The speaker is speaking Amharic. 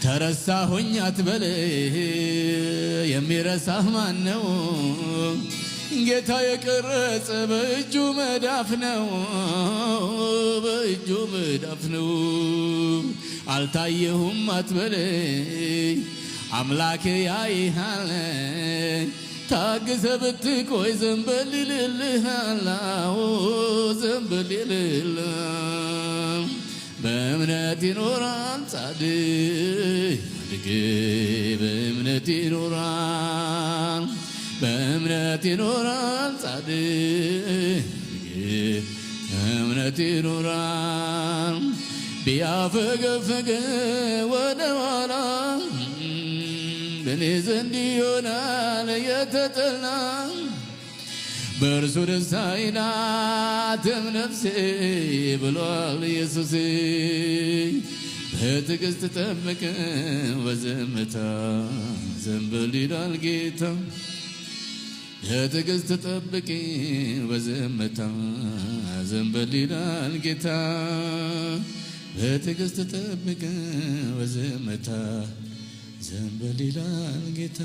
ተረሳሁኝ አትበል የሚረሳህ ማን ነው? ጌታ የቀረጸ በእጁ መዳፍ ነው፣ በእጁ መዳፍ ነው። አልታየሁም አትበል አምላክ ያይሃል። ታግሰ ብትቆይ ዘንበል ይልልሃል፣ ዘንበል ይልልሃል። በእምነት ይኖራል ጻድቅ በእምነት ይኖራል፣ በእምነት ይኖራል ጻድቅ በእምነት ይኖራል። ቢያፈገፍግ ወደ ኋላ በኔ ዘንድ ይሆናል የተጠላ። በእርሱ ደስ አይላትም ነፍሴ ብሏል ኢየሱስ። በትዕግሥት ጠብቅ በዝምታ ዘንበል ይላል ጌታ። በትዕግሥት ጠብቅ በዝምታ ዘንበል ይላል ጌታ። በትዕግሥት ጠብቅ በዝምታ ዘንበል ይላል ጌታ።